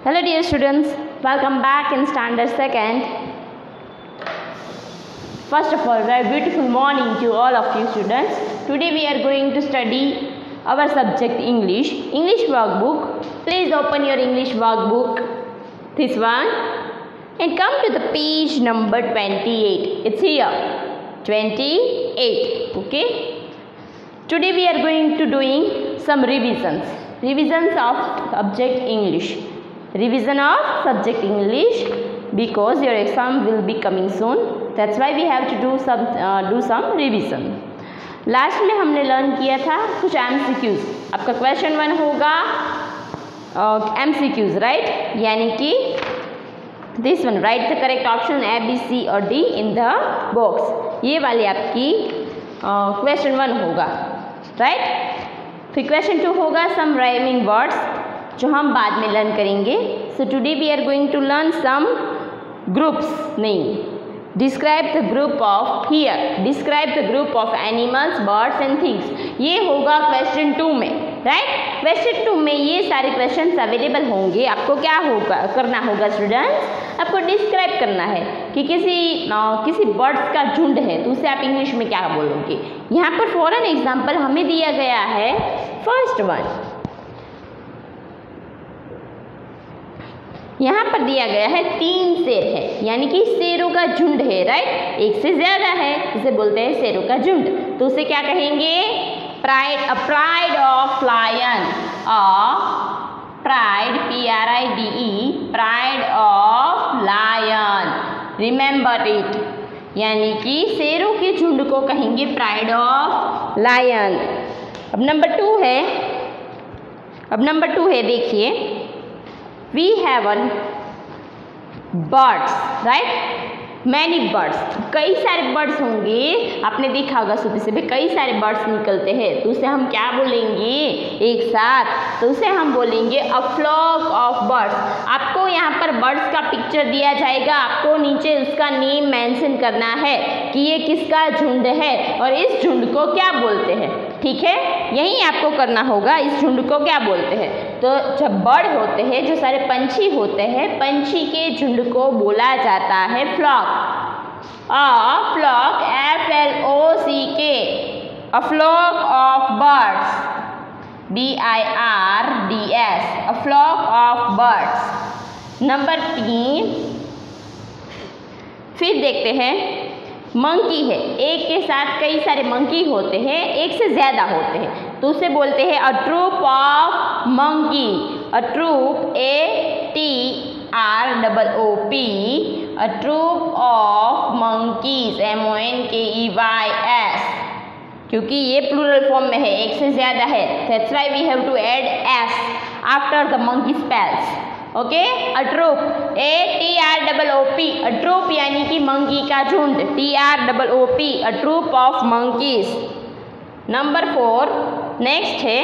Hello dear students, welcome back in standard 2nd. First of all, very beautiful morning to all of you students. Today we are going to study our subject English workbook. Please open your English workbook, this one, and come to the page number 28. It's here, 28, okay. Today we are going to doing some revisions of subject English. Revision of subject English because your exam will be coming soon. That's why we have to do some revision. Last में हमने learn किया था कुछ MCQs. आपका question 1 होगा MCQs, right, यानी कि this one, right the correct option A, B, C और D इन द बॉक्स. ये वाली आपकी क्वेश्चन 1 होगा, राइट. फिर क्वेश्चन 2 होगा सम राइमिंग वर्ड्स, जो हम बाद में लर्न करेंगे. So today we are going to learn some groups name. Describe the group of here, describe the group of animals, birds and things. ये होगा क्वेश्चन 2 में, राइट. क्वेश्चन 2 में ये सारे क्वेश्चंस अवेलेबल होंगे. आपको क्या होगा करना होगा स्टूडेंट्स, आपको डिस्क्राइब करना है कि किसी बर्ड्स का झुंड है तो उसे आप इंग्लिश में क्या बोलोगे. यहाँ पर फॉर एन एग्जाम्पल हमें दिया गया है फर्स्ट वन. यहाँ पर दिया गया है 3 शेर है, यानी कि शेरों का झुंड है, राइट. एक से ज्यादा है, इसे बोलते हैं शेरों का झुंड. तो उसे क्या कहेंगे, pride, a pride of lion, a pride, PRIDE, pride of lion. Remember it, यानी कि शेरों के झुंड को कहेंगे प्राइड ऑफ लायन. अब नंबर 2 है, देखिए, we have one birds, right, many birds. कई सारे बर्ड्स होंगे. आपने देखा होगा सुबह से भी कई सारे बर्ड्स निकलते हैं, तो उसे हम क्या बोलेंगे एक साथ, तो उसे हम बोलेंगे अ फ्लॉक ऑफ बर्ड्स. आपको यहाँ पर बर्ड्स का पिक्चर दिया जाएगा, आपको नीचे उसका नेम मेंशन करना है कि ये किसका झुंड है और इस झुंड को क्या बोलते हैं. ठीक है, यही आपको करना होगा, इस झुंड को क्या बोलते हैं. तो जब बर्ड होते हैं, जो सारे पंछी होते हैं, पंछी के झुंड को बोला जाता है flock. A flock, FLOCK, a flock of birds, BIRDS, a flock of birds. Number 3, फिर देखते हैं मंकी है. एक के साथ कई सारे मंकी होते हैं, एक से ज़्यादा होते हैं, तो उसे बोलते हैं a troop of monkey. A troop, ATROOP, a troop of monkeys, MONKEYS. क्योंकि ये प्लूरल फॉर्म में है, एक से ज़्यादा है, that's why we have to add S after the monkey spells. Okay, a troop, ATROOP, a troop यानी कि मंकी का झुंड, TROOP, a troop of monkeys. Number 4, next है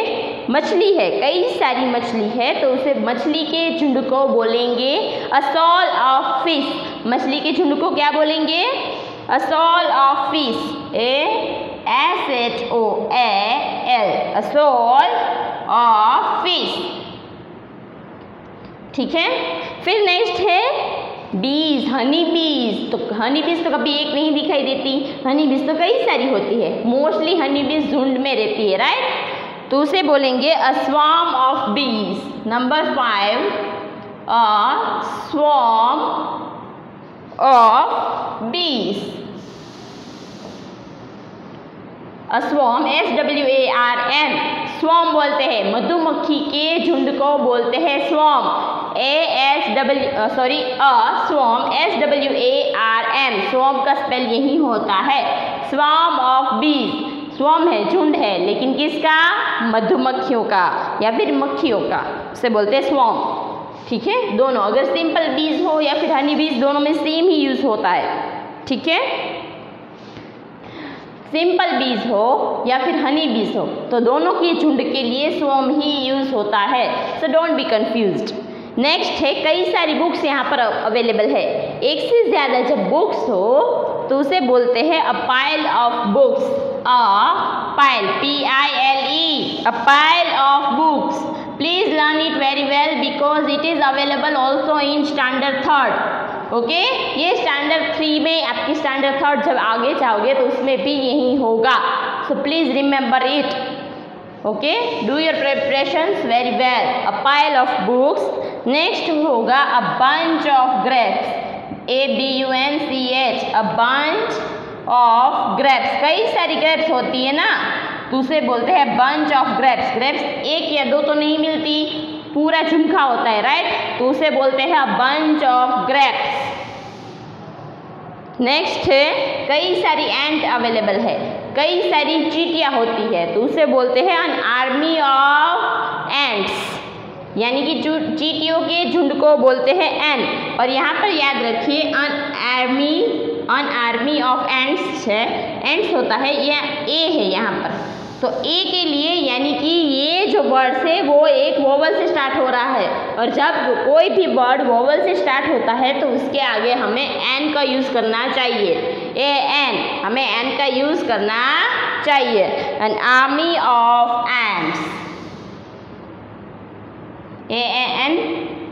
मछली है. कई सारी मछली है, तो उसे मछली के झुंड को बोलेंगे अ शॉल ऑफ फिश. मछली के झुंड को क्या बोलेंगे, a shoal of fish, SHOAL, a shoal of fish. ठीक है. फिर नेक्स्ट है बीज, हनी बीज. तो हनी बीज तो कभी एक नहीं दिखाई देती, हनी बीज तो कई सारी होती है. मोस्टली हनी बीज झुंड में रहती है, राइट. तो उसे बोलेंगे अ स्वार्म ऑफ बीज. नंबर 5, अ स्वार्म ऑफ बीज. अ स्वार्म, SWARM, स्वार्म बोलते हैं, मधुमक्खी के झुंड को बोलते हैं स्वार्म. अ स्वार्म, SWARM. स्वार्म का स्पेल यही होता है, स्वार्म ऑफ बीज. स्वार्म है, झुंड है, लेकिन किसका, मधुमक्खियों का या फिर मक्खियों का, उसे बोलते हैं स्वार्म. ठीक है, दोनों, अगर सिंपल बीज हो या फिर हनी बीज, दोनों में सेम ही यूज होता है. ठीक है, सिंपल बीज हो या फिर हनी बीज हो, तो दोनों के झुंड के लिए स्वार्म ही यूज होता है. So don't be confused. Next है कई सारी बुक्स यहाँ पर अवेलेबल है. एक से ज़्यादा जब बुक्स हो तो उसे बोलते हैं अ pile of books. A pile, PILE, a pile of books, please learn it very well because it is available also in standard 3rd। Okay, ये स्टैंडर्ड 3 में, आपकी स्टैंडर्ड 3rd जब आगे जाओगे तो उसमें भी यही होगा। So please remember it. Okay, do your preparations very well. A pile of books. Next होगा a bunch of grapes. ABUNCH, a bunch of grapes. कई सारी ग्रेप्स होती है ना, तो उसे बोलते हैं बंच ऑफ ग्रेप्स। ग्रेप्स एक या दो तो नहीं मिलती, पूरा झुमका होता है, राइट, तो उसे बोलते हैं बंच ऑफ ग्रेप्स। नेक्स्ट है कई सारी एंट अवेलेबल है, कई सारी चींटियाँ होती है, तो उसे बोलते हैं एन आर्मी ऑफ एंट्स, यानी कि चींटियों के झुंड को बोलते हैं एन। और यहाँ पर याद रखिए अन आर्मी ऑफ एंट्स है, एंट्स होता है, यह ए है यहाँ पर, तो ए के लिए यानी कि ये जो वर्ड है वो एक वोवल से स्टार्ट हो रहा है, और जब कोई भी वर्ड वोवल से स्टार्ट होता है तो उसके आगे हमें एन का यूज़ करना चाहिए। AN, हमें एन का यूज़ करना चाहिए। An army of ants,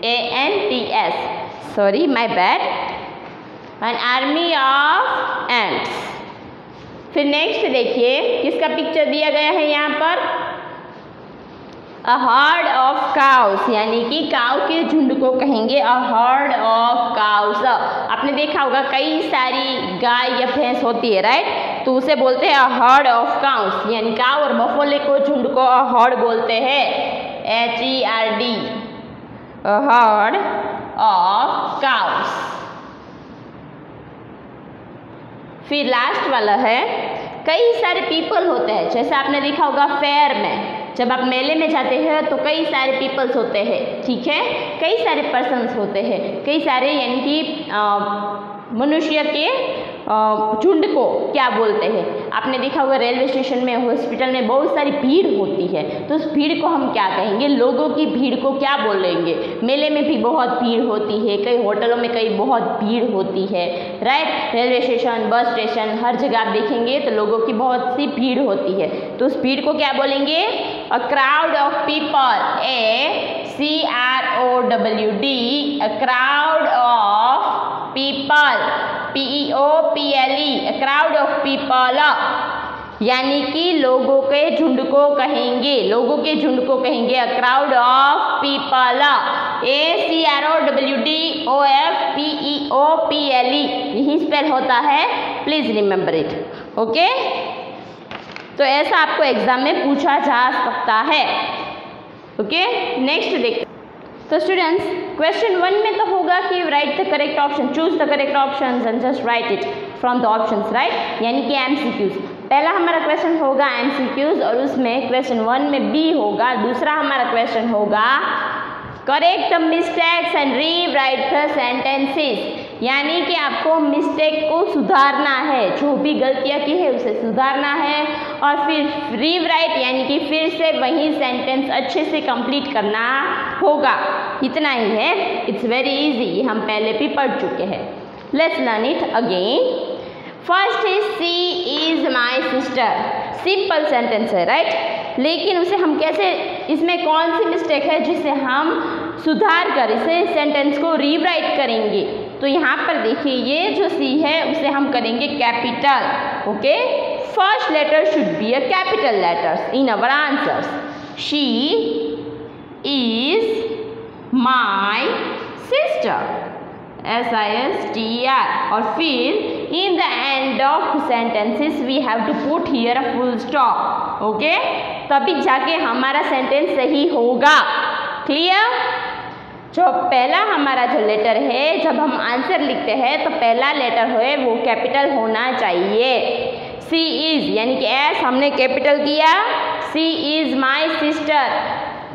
ANTS, sorry my bad, an army of ants. फिर नेक्स्ट देखिए किसका पिक्चर दिया गया है यहाँ पर, अ हर्ड ऑफ काउस, यानी कि काउ के झुंड को कहेंगे अ हर्ड ऑफ काउस। आपने देखा होगा कई सारी गाय या भैंस होती है, राइट, तो उसे बोलते हैं अ हर्ड ऑफ काउस, यानी काउ और बफोले को झुंड को अ हर्ड बोलते हैं, HERD, a herd of cows. फिर लास्ट वाला है कई सारे पीपल होते हैं, जैसे आपने देखा होगा फेयर में, जब आप मेले में जाते हैं तो कई सारे पीपल्स होते हैं, ठीक है, कई सारे पर्सन्स होते हैं, कई सारे यानी कि मनुष्य के झुंड को क्या बोलते हैं। आपने देखा होगा रेलवे स्टेशन में, हॉस्पिटल में बहुत सारी भीड़ होती है, तो उस भीड़ को हम क्या कहेंगे, लोगों की भीड़ को क्या बोलेंगे। मेले में भी बहुत भीड़ होती है, कई होटलों में कई बहुत भीड़ होती है, right, railway station, bus station, हर जगह आप देखेंगे तो लोगों की बहुत सी भीड़ होती है, तो उस भीड़ को क्या बोलेंगे, a crowd of people, ACROWD, a crowd of people, PEOPLE, a crowd of people, यानी कि लोगों के झुंड को कहेंगे, लोगों के झुंड को कहेंगे a crowd of people, ACROWD OFPEOPLE, यही स्पेल होता है, प्लीज रिमेंबर इट। ओके, तो ऐसा आपको एग्जाम में पूछा जा सकता है। ओके, नेक्स्ट देखते। तो स्टूडेंट्स क्वेश्चन 1 में तो होगा कि right the correct option, choose the correct options and just right it from the options, right, यानी कि MCQs। पहला हमारा क्वेश्चन होगा MCQs और उसमें क्वेश्चन 1 में B होगा। दूसरा हमारा क्वेश्चन होगा correct the mistakes and rewrite the sentences, यानी कि आपको मिस्टेक को सुधारना है, जो भी गलतियाँ की है उसे सुधारना है, और फिर रीराइट यानी कि फिर से वही सेंटेंस अच्छे से कंप्लीट करना होगा। इतना ही है, इट्स वेरी इजी, हम पहले भी पढ़ चुके हैं। Let's learn it again. First is she is my sister, simple sentence है, राइट, लेकिन उसे हम कैसे, इसमें कौन सी मिस्टेक है जिसे हम सुधार कर इसे सेंटेंस को रीराइट करेंगे। तो यहाँ पर देखिए ये जो सी है उसे हम करेंगे capital. Okay, first letter should be a capital letters in our answers. She is my sister, SISTER, और फिर in the end of sentences we have to put here a full stop. Okay, तभी जाके हमारा sentence सही होगा। Clear? जो पहला हमारा जो लेटर है, जब हम आंसर लिखते हैं तो पहला लेटर है वो कैपिटल होना चाहिए। सी इज यानी कि एस हमने कैपिटल किया, सी इज माई सिस्टर,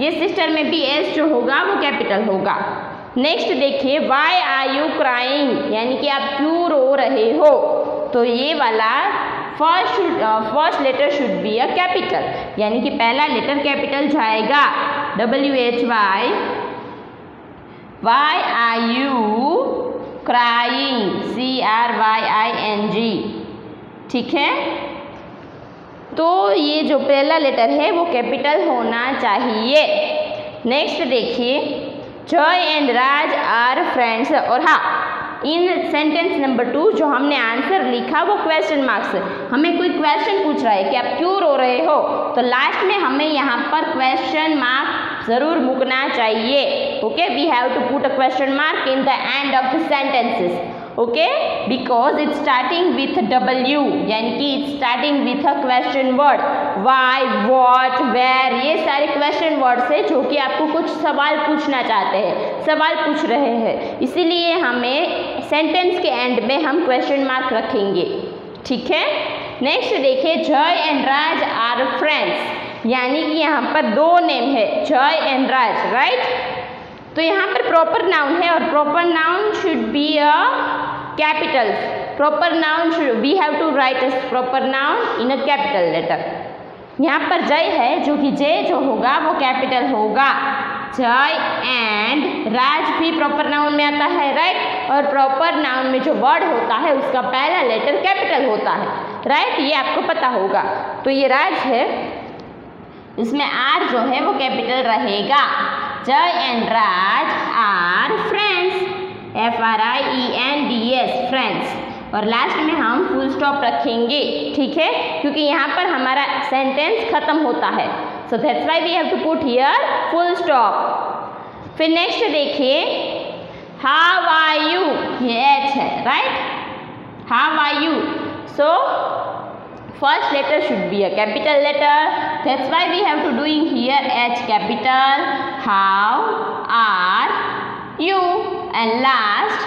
ये सिस्टर में भी एस जो होगा वो कैपिटल होगा। नेक्स्ट देखिए, वाई आर यू क्राइंग, यानी कि आप क्यों रो रहे हो, तो ये वाला first letter should be a capital, यानी कि पहला लेटर कैपिटल जाएगा। WHY, why are you crying, CRYING, ठीक है। तो ये जो पहला लेटर है वो कैपिटल होना चाहिए। नेक्स्ट देखिए, Joy and Raj are friends. और हाँ, इन सेंटेंस नंबर 2 जो हमने आंसर लिखा वो क्वेश्चन मार्क्स, हमें कोई क्वेश्चन पूछ रहा है कि आप क्यों रो रहे हो, तो लास्ट में हमें यहाँ पर क्वेश्चन मार्क जरूर मुकना चाहिए। Okay, we have to put a question mark in the end of the sentences. Okay, because it's starting with W, यानी कि it's starting with a question word. Why, what, where, ये सारे question words है जो कि आपको कुछ सवाल पूछना चाहते हैं, सवाल पूछ रहे हैं, इसीलिए हमें सेंटेंस के एंड में हम क्वेश्चन मार्क रखेंगे। ठीक है, नेक्स्ट देखिए, Joy and Raj are friends, यानी कि यहाँ पर दो नेम है, जॉय एंड राज, राइट। तो यहाँ पर प्रॉपर नाउन है और proper noun should be a capital. Proper noun should, we have to write as proper noun in a capital letter. यहाँ पर जय है जो कि जे जो होगा वो कैपिटल होगा। जय एंड राज भी प्रॉपर नाउन में आता है, राइट। और प्रॉपर नाउन में जो वर्ड होता है उसका पहला लेटर कैपिटल होता है, राइट, ये आपको पता होगा। तो ये राज है, इसमें आर जो है वो कैपिटल रहेगा। Jay and Raj are friends, FRIENDS, friends. और लास्ट में हम फुल स्टॉप रखेंगे, ठीक है, क्योंकि यहाँ पर हमारा सेंटेंस खत्म होता है। So that's why we have to put here full stop. फिर नेक्स्ट देखिए, हाउ आर यू, ये एच है, right. How are you, so first letter should be a capital letter, that's why we have to doing here H capital. How are you, and last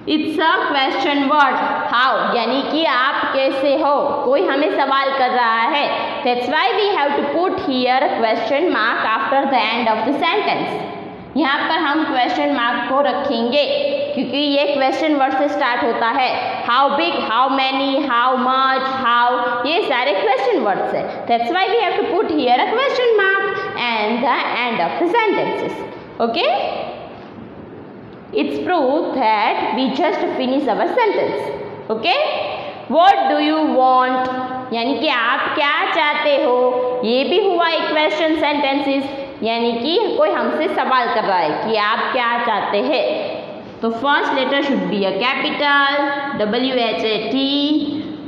it's a question word, how, यानी कि आप कैसे हो, कोई हमें सवाल कर रहा है, that's why we have to put here a question mark after the end of the sentence। यहाँ पर हम क्वेश्चन मार्क को रखेंगे क्योंकि ये क्वेश्चन वर्ड से स्टार्ट होता है। How big, how many, how much, how, ये सारे क्वेश्चन वर्ड्स है। That's why we have to put here a question mark and the end of the sentences. Okay, it's proof that we just finish our sentence. Okay, what do you want, यानी कि आप क्या चाहते हो, ये भी हुआ एक क्वेश्चन सेंटेंसेस, यानी कि कोई हमसे सवाल कर रहा है कि आप क्या चाहते हैं। तो first letter should be a capital, WHAT,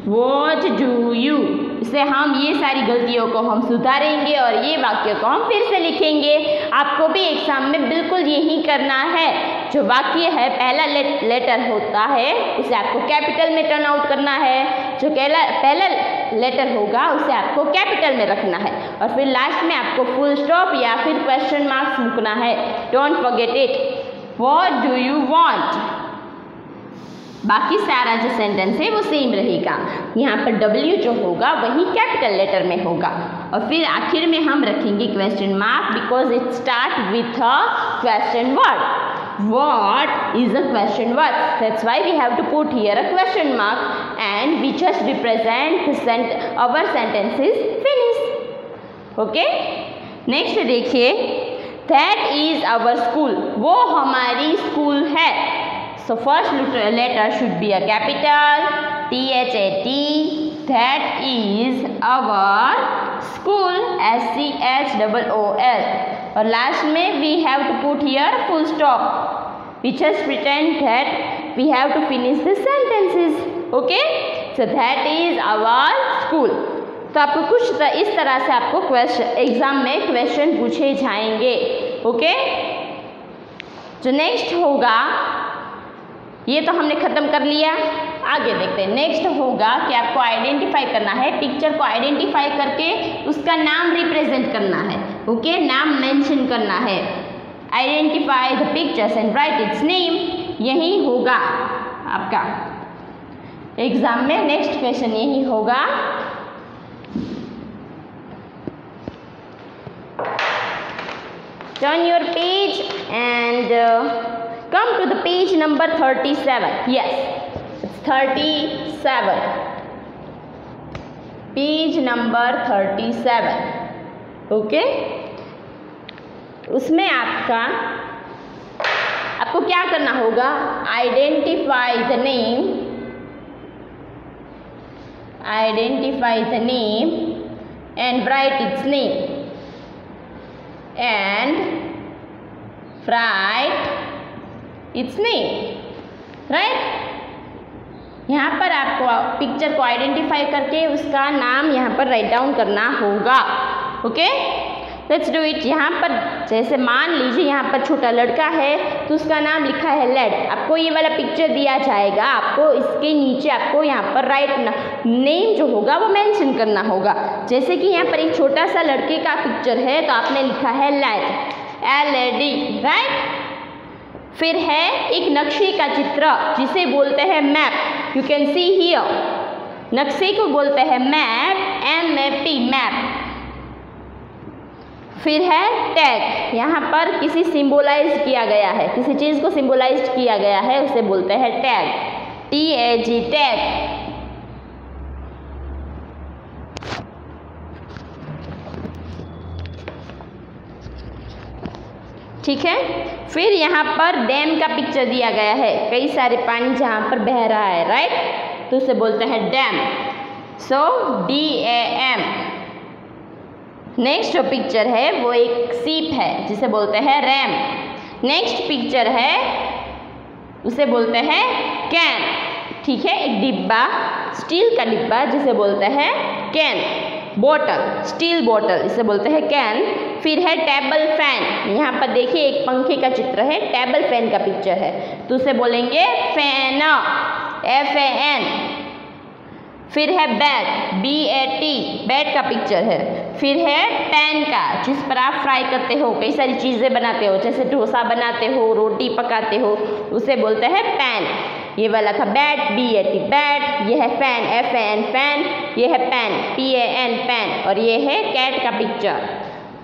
what do you. इससे हम ये सारी गलतियों को हम सुधारेंगे और ये वाक्य को हम फिर से लिखेंगे। आपको भी एग्जाम में बिल्कुल यही करना है। जो वाक्य है पहला लेटर होता है उसे आपको कैपिटल में टर्न आउट करना है, जो पहला लेटर होगा उसे आपको कैपिटल में रखना है और फिर लास्ट में आपको फुल स्टॉप या फिर क्वेश्चन मार्क्स लिखना है। Don't forget it. What do you want, बाकी सारा जो सेंटेंस है वो सेम रहेगा। यहाँ पर W जो होगा वही कैपिटल लेटर में होगा और फिर आखिर में हम रखेंगे question mark because it start with a question word. What is a question word? That's why we have to put here a question mark and we just represent our sentences finished. Okay? Next देखिए, that is our school, वो हमारी school है। So first letter should be a capital, THAT, that is our school, SCHOOL, और last में we have to put here full stop. We just pretend that we have to finish the sentences. Okay? So that is our school. तो आपको कुछ इस तरह से आपको exam में क्वेश्चन पूछे जाएंगे। ओके, जो नेक्स्ट होगा ये तो हमने खत्म कर लिया। आगे देखते हैं, नेक्स्ट होगा कि आपको आइडेंटिफाई करना है, पिक्चर को आइडेंटिफाई करके उसका नाम रिप्रेजेंट करना है। ओके, नाम मेंशन करना है। Identify the pictures and right it's name, यही होगा आपका एग्जाम में नेक्स्ट क्वेश्चन, यही होगा। Turn your page and come to the page number 37. Yes, it's 37. Page number 37. Okay? उसमें आपको क्या करना होगा? Identify the name. Identify the name and write its name. and write its name, right? यहाँ पर आपको पिक्चर को आइडेंटिफाई करके उसका नाम यहाँ पर राइट डाउन करना होगा। Okay, let's do it. यहाँ पर जैसे मान लीजिए यहाँ पर छोटा लड़का है तो उसका नाम लिखा है लेड। आपको ये वाला पिक्चर दिया जाएगा, आपको इसके नीचे आपको यहाँ पर राइट नेम जो होगा वो मेंशन करना होगा। जैसे कि यहाँ पर एक छोटा सा लड़के का पिक्चर है तो आपने लिखा है लेड, LED, राइट। फिर है एक नक्शे का चित्र जिसे बोलते हैं map. You can see here, नक्शे को बोलते हैं मैप, MAP, मैप। फिर है टैग, यहाँ पर किसी सिंबोलाइज किया गया है, किसी चीज़ को सिंबोलाइज किया गया है, उसे बोलते हैं टैग, TAG, टैग। ठीक है। फिर यहाँ पर डैम का पिक्चर दिया गया है, कई सारे पानी जहाँ पर बह रहा है, राइट, तो उसे बोलते हैं डैम, सो DAM। नेक्स्ट जो पिक्चर है वो एक सीप है जिसे बोलते हैं रैम। नेक्स्ट पिक्चर है उसे बोलते हैं कैन। ठीक है, एक डिब्बा, स्टील का डिब्बा जिसे बोलते हैं कैन। बोतल, स्टील बोतल, इसे बोलते हैं कैन। फिर है टेबल फैन, यहाँ पर देखिए एक पंखे का चित्र है, टेबल फैन का पिक्चर है तो उसे बोलेंगे फैन, FAN। फिर है बैट, BAT, बैट का पिक्चर है। फिर है पैन का, जिस पर आप फ्राई करते हो, कई सारी चीज़ें बनाते हो, जैसे डोसा बनाते हो, रोटी पकाते हो, उसे बोलते हैं पैन। ये वाला था बैट, BAT, बैट। ये है फैन, FAN, फैन। ये है पैन, PAN, पैन। और ये है कैट का पिक्चर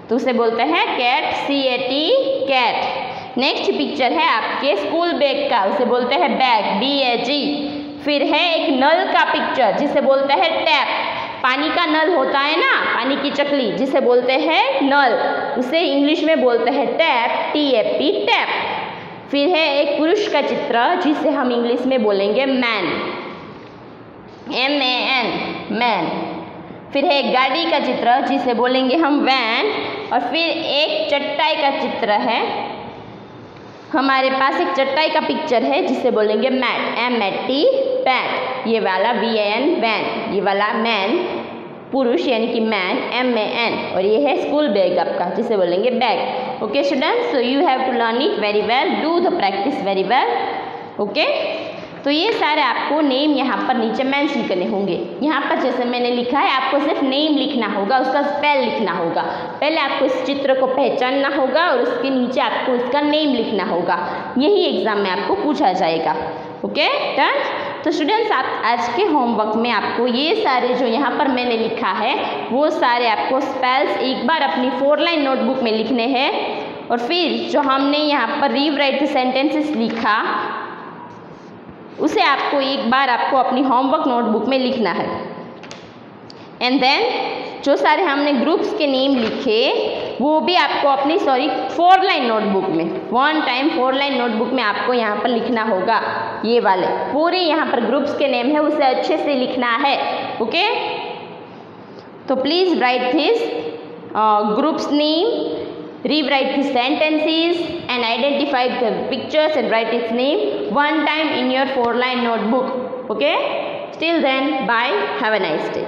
तो उसे बोलते हैं cat, CAT, cat. Next picture है आपके स्कूल बैग का, उसे बोलते हैं बैग, BAG। फिर है एक नल का पिक्चर जिसे बोलते हैं टैप। पानी का नल होता है ना, पानी की चकली, जिसे बोलते हैं नल, उसे इंग्लिश में बोलते हैं टैप, TAP, टैप। फिर है एक पुरुष का चित्र जिसे हम इंग्लिश में बोलेंगे मैन, MAN, मैन। फिर है एक गाड़ी का चित्र जिसे बोलेंगे हम वैन। और फिर एक चटाई का चित्र है, हमारे पास एक चटाई का पिक्चर है जिसे बोलेंगे मैट, MAT, मैट। ये वाला VAN, वैन। ये वाला मैन, पुरुष यानी कि मैन, MAN। और ये है स्कूल बैग आपका जिसे बोलेंगे bag. Okay students, so you have to learn it very well, do the practice very well. Okay, तो ये सारे आपको नेम यहाँ पर नीचे मेंशन करने होंगे। यहाँ पर जैसे मैंने लिखा है, आपको सिर्फ नेम लिखना होगा, उसका स्पेल लिखना होगा। पहले आपको इस चित्र को पहचानना होगा और उसके नीचे आपको इसका नेम लिखना होगा। यही एग्जाम में आपको पूछा जाएगा। Okay done. तो स्टूडेंट्स, आप आज के होमवर्क में आपको ये सारे जो यहाँ पर मैंने लिखा है वो सारे आपको स्पेल्स एक बार अपनी 4 लाइन नोटबुक में लिखने हैं। और फिर जो हमने यहाँ पर रीराइट द सेंटेंसेस लिखा उसे आपको एक बार आपको अपनी होमवर्क नोटबुक में लिखना है। एंड देन जो सारे हमने ग्रुप्स के नेम लिखे वो भी आपको अपनी 4 लाइन नोटबुक में, 1 टाइम 4 लाइन नोटबुक में आपको यहाँ पर लिखना होगा। ये वाले पूरे यहाँ पर ग्रुप्स के नेम है उसे अच्छे से लिखना है। ओके, तो please write this groups name, rewrite the sentences and identify the pictures and write its name 1 time in your 4 line notebook. Okay, till then, bye, have a nice day.